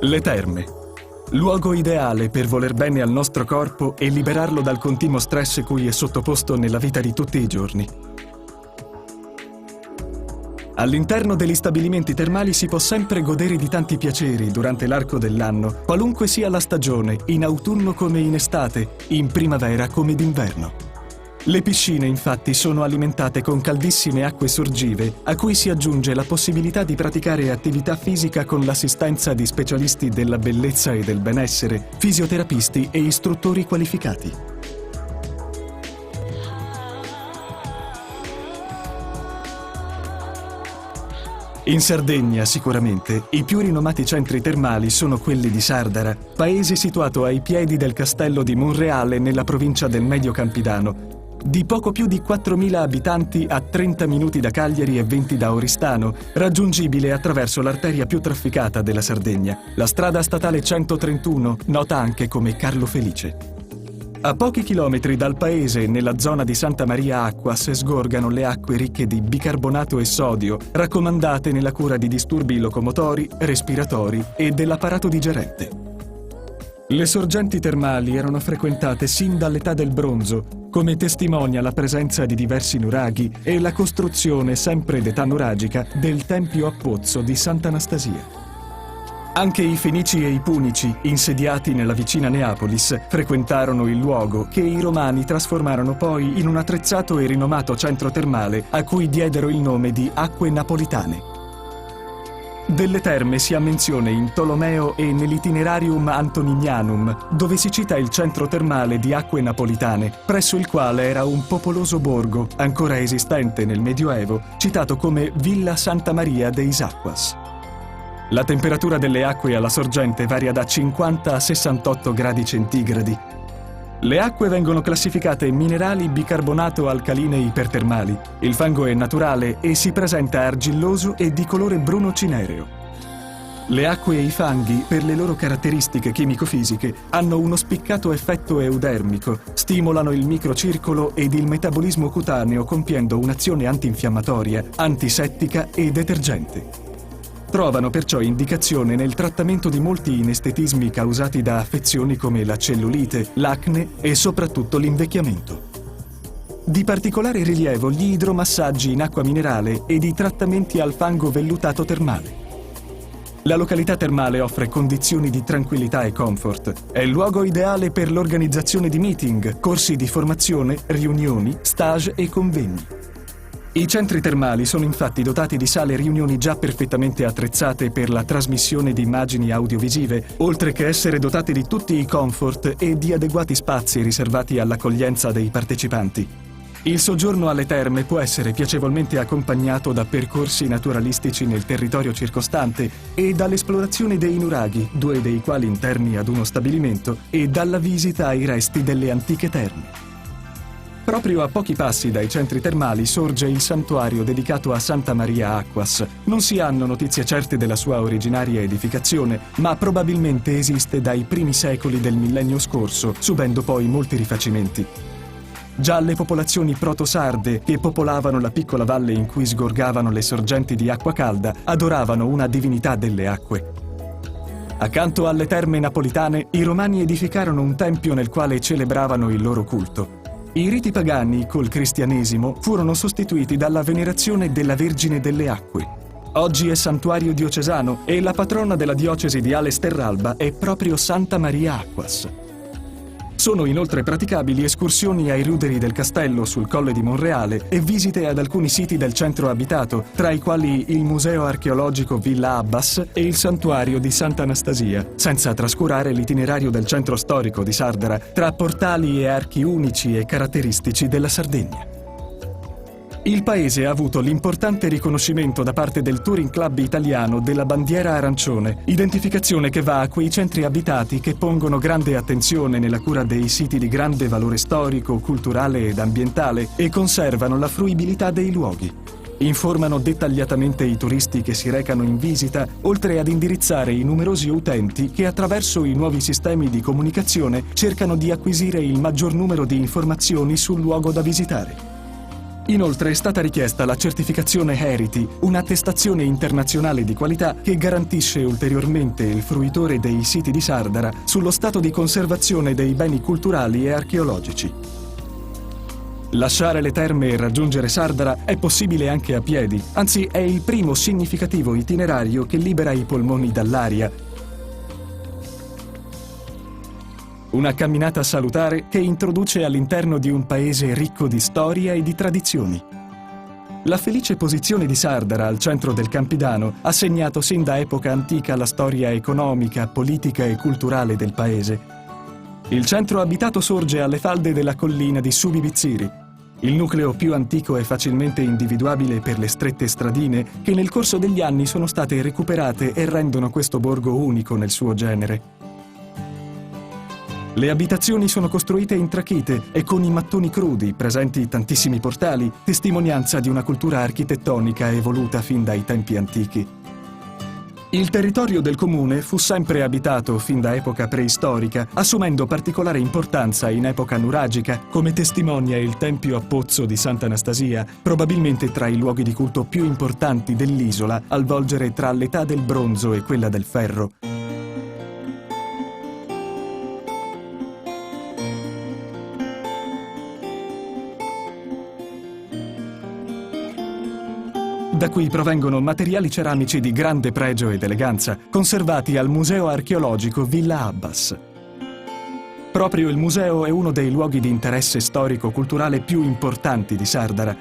Le terme. Luogo ideale per voler bene al nostro corpo e liberarlo dal continuo stress cui è sottoposto nella vita di tutti i giorni. All'interno degli stabilimenti termali si può sempre godere di tanti piaceri durante l'arco dell'anno, qualunque sia la stagione, in autunno come in estate, in primavera come d'inverno. Le piscine, infatti, sono alimentate con caldissime acque sorgive, a cui si aggiunge la possibilità di praticare attività fisica con l'assistenza di specialisti della bellezza e del benessere, fisioterapisti e istruttori qualificati. In Sardegna, sicuramente, i più rinomati centri termali sono quelli di Sardara, paese situato ai piedi del castello di Monreale nella provincia del Medio Campidano, di poco più di 4.000 abitanti a 30 minuti da Cagliari e 20 da Oristano, raggiungibile attraverso l'arteria più trafficata della Sardegna, la strada statale 131, nota anche come Carlo Felice. A pochi chilometri dal paese, nella zona di Santa Maria Acquas, sgorgano le acque ricche di bicarbonato e sodio, raccomandate nella cura di disturbi locomotori, respiratori e dell'apparato digerente. Le sorgenti termali erano frequentate sin dall'età del bronzo, come testimonia la presenza di diversi nuraghi e la costruzione, sempre d'età nuragica, del Tempio a Pozzo di Sant'Anastasia. Anche i Fenici e i Punici, insediati nella vicina Neapolis, frequentarono il luogo che i Romani trasformarono poi in un attrezzato e rinomato centro termale a cui diedero il nome di Acque Napolitane. Delle terme si ha menzione in Tolomeo e nell'Itinerarium Antoninianum, dove si cita il centro termale di Acque Napolitane, presso il quale era un popoloso borgo, ancora esistente nel Medioevo, citato come Villa Santa Maria deis Acquas. La temperatura delle acque alla sorgente varia da 50 a 68 gradi centigradi. Le acque vengono classificate minerali, bicarbonato, alcaline e ipertermali. Il fango è naturale e si presenta argilloso e di colore bruno cinereo. Le acque e i fanghi, per le loro caratteristiche chimico-fisiche, hanno uno spiccato effetto eudermico, stimolano il microcircolo ed il metabolismo cutaneo compiendo un'azione antinfiammatoria, antisettica e detergente. Trovano perciò indicazione nel trattamento di molti inestetismi causati da affezioni come la cellulite, l'acne e soprattutto l'invecchiamento. Di particolare rilievo gli idromassaggi in acqua minerale ed i trattamenti al fango vellutato termale. La località termale offre condizioni di tranquillità e comfort. È il luogo ideale per l'organizzazione di meeting, corsi di formazione, riunioni, stage e convegni. I centri termali sono infatti dotati di sale riunioni già perfettamente attrezzate per la trasmissione di immagini audiovisive, oltre che essere dotati di tutti i comfort e di adeguati spazi riservati all'accoglienza dei partecipanti. Il soggiorno alle terme può essere piacevolmente accompagnato da percorsi naturalistici nel territorio circostante e dall'esplorazione dei nuraghi, 2 dei quali interni ad uno stabilimento, e dalla visita ai resti delle antiche terme. Proprio a pochi passi dai centri termali sorge il santuario dedicato a Santa Maria Acquas. Non si hanno notizie certe della sua originaria edificazione, ma probabilmente esiste dai primi secoli del millennio scorso, subendo poi molti rifacimenti. Già le popolazioni proto-sarde, che popolavano la piccola valle in cui sgorgavano le sorgenti di acqua calda, adoravano una divinità delle acque. Accanto alle terme napolitane, i Romani edificarono un tempio nel quale celebravano il loro culto. I riti pagani, col cristianesimo, furono sostituiti dalla venerazione della Vergine delle Acque. Oggi è santuario diocesano e la patrona della diocesi di Ales Terralba è proprio Santa Maria Acquas. Sono inoltre praticabili escursioni ai ruderi del castello sul Colle di Monreale e visite ad alcuni siti del centro abitato, tra i quali il Museo Archeologico Villa Abbas e il Santuario di Sant'Anastasia, senza trascurare l'itinerario del centro storico di Sardara, tra portali e archi unici e caratteristici della Sardegna. Il paese ha avuto l'importante riconoscimento da parte del Touring Club italiano della bandiera arancione, identificazione che va a quei centri abitati che pongono grande attenzione nella cura dei siti di grande valore storico, culturale ed ambientale e conservano la fruibilità dei luoghi. Informano dettagliatamente i turisti che si recano in visita, oltre ad indirizzare i numerosi utenti che attraverso i nuovi sistemi di comunicazione cercano di acquisire il maggior numero di informazioni sul luogo da visitare. Inoltre è stata richiesta la certificazione Heritage, un'attestazione internazionale di qualità che garantisce ulteriormente il fruitore dei siti di Sardara sullo stato di conservazione dei beni culturali e archeologici. Lasciare le terme e raggiungere Sardara è possibile anche a piedi, anzi è il primo significativo itinerario che libera i polmoni dall'aria. Una camminata salutare che introduce all'interno di un paese ricco di storia e di tradizioni. La felice posizione di Sardara al centro del Campidano ha segnato sin da epoca antica la storia economica, politica e culturale del paese. Il centro abitato sorge alle falde della collina di Subibizziri, il nucleo più antico e facilmente individuabile per le strette stradine che nel corso degli anni sono state recuperate e rendono questo borgo unico nel suo genere. Le abitazioni sono costruite in trachite e con i mattoni crudi, presenti tantissimi portali, testimonianza di una cultura architettonica evoluta fin dai tempi antichi. Il territorio del comune fu sempre abitato fin da epoca preistorica, assumendo particolare importanza in epoca nuragica, come testimonia il tempio a pozzo di Sant'Anastasia, probabilmente tra i luoghi di culto più importanti dell'isola, al volgere tra l'età del bronzo e quella del ferro. Da qui provengono materiali ceramici di grande pregio ed eleganza, conservati al Museo Archeologico Villa Abbas. Proprio il museo è uno dei luoghi di interesse storico-culturale più importanti di Sardara.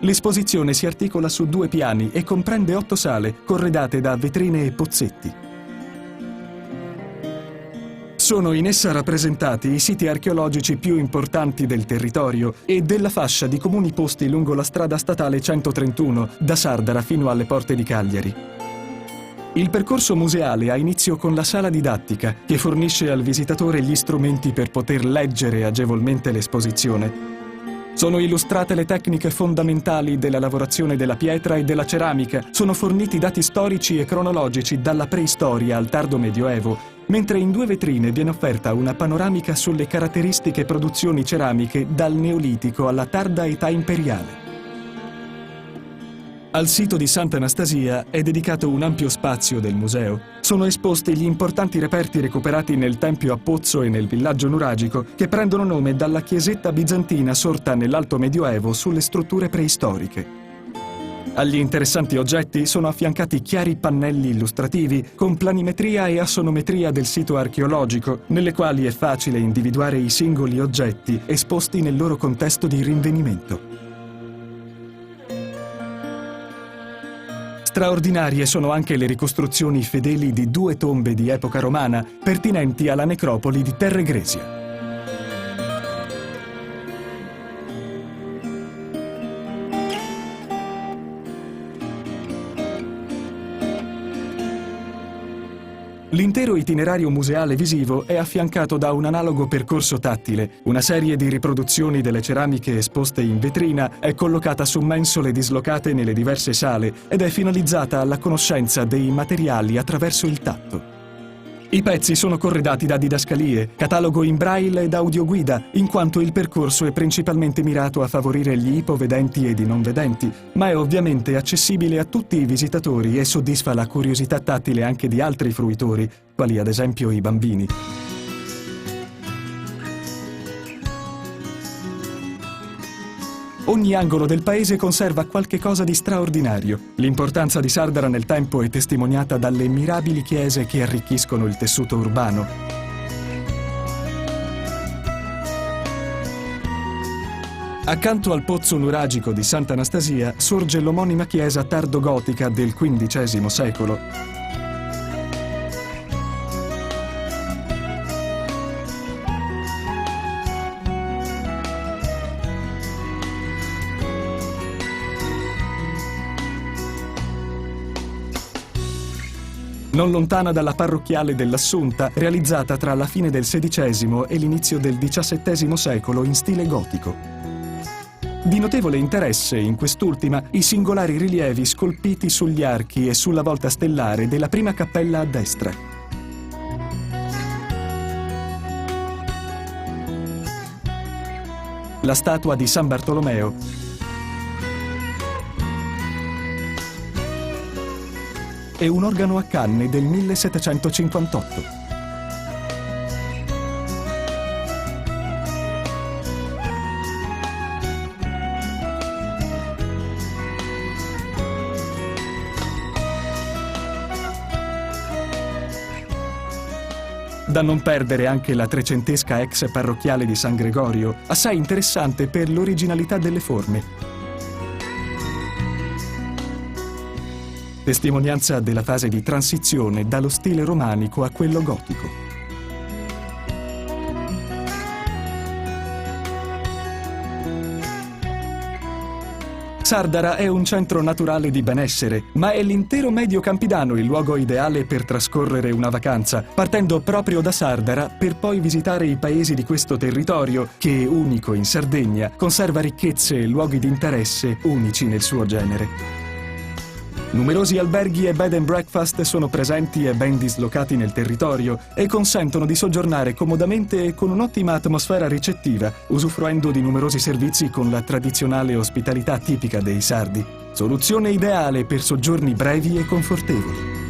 L'esposizione si articola su 2 piani e comprende 8 sale, corredate da vetrine e pozzetti. Sono in essa rappresentati i siti archeologici più importanti del territorio e della fascia di comuni posti lungo la strada statale 131, da Sardara fino alle porte di Cagliari. Il percorso museale ha inizio con la sala didattica, che fornisce al visitatore gli strumenti per poter leggere agevolmente l'esposizione. Sono illustrate le tecniche fondamentali della lavorazione della pietra e della ceramica, sono forniti dati storici e cronologici dalla preistoria al tardo medioevo, mentre in 2 vetrine viene offerta una panoramica sulle caratteristiche produzioni ceramiche dal Neolitico alla tarda età imperiale. Al sito di Sant'Anastasia è dedicato un ampio spazio del museo. Sono esposti gli importanti reperti recuperati nel Tempio a Pozzo e nel villaggio nuragico, che prendono nome dalla chiesetta bizantina sorta nell'Alto Medioevo sulle strutture preistoriche. Agli interessanti oggetti sono affiancati chiari pannelli illustrativi con planimetria e assonometria del sito archeologico, nelle quali è facile individuare i singoli oggetti esposti nel loro contesto di rinvenimento. Straordinarie sono anche le ricostruzioni fedeli di 2 tombe di epoca romana pertinenti alla necropoli di Terregresia. L'intero itinerario museale visivo è affiancato da un analogo percorso tattile. Una serie di riproduzioni delle ceramiche esposte in vetrina è collocata su mensole dislocate nelle diverse sale ed è finalizzata alla conoscenza dei materiali attraverso il tatto. I pezzi sono corredati da didascalie, catalogo in braille ed audioguida, in quanto il percorso è principalmente mirato a favorire gli ipovedenti ed i non vedenti, ma è ovviamente accessibile a tutti i visitatori e soddisfa la curiosità tattile anche di altri fruitori, quali ad esempio i bambini. Ogni angolo del paese conserva qualche cosa di straordinario. L'importanza di Sardara nel tempo è testimoniata dalle mirabili chiese che arricchiscono il tessuto urbano. Accanto al pozzo nuragico di Sant'Anastasia sorge l'omonima chiesa tardogotica del XV secolo. Non lontana dalla parrocchiale dell'Assunta, realizzata tra la fine del XVI e l'inizio del XVII secolo in stile gotico. Di notevole interesse in quest'ultima i singolari rilievi scolpiti sugli archi e sulla volta stellare della prima cappella a destra. La statua di San Bartolomeo e un organo a canne del 1758. Da non perdere anche la trecentesca ex parrocchiale di San Gregorio, assai interessante per l'originalità delle forme. Testimonianza della fase di transizione dallo stile romanico a quello gotico. Sardara è un centro naturale di benessere, ma è l'intero Medio Campidano il luogo ideale per trascorrere una vacanza, partendo proprio da Sardara per poi visitare i paesi di questo territorio che, unico in Sardegna, conserva ricchezze e luoghi di interesse unici nel suo genere. Numerosi alberghi e bed and breakfast sono presenti e ben dislocati nel territorio e consentono di soggiornare comodamente e con un'ottima atmosfera ricettiva, usufruendo di numerosi servizi con la tradizionale ospitalità tipica dei sardi. Soluzione ideale per soggiorni brevi e confortevoli.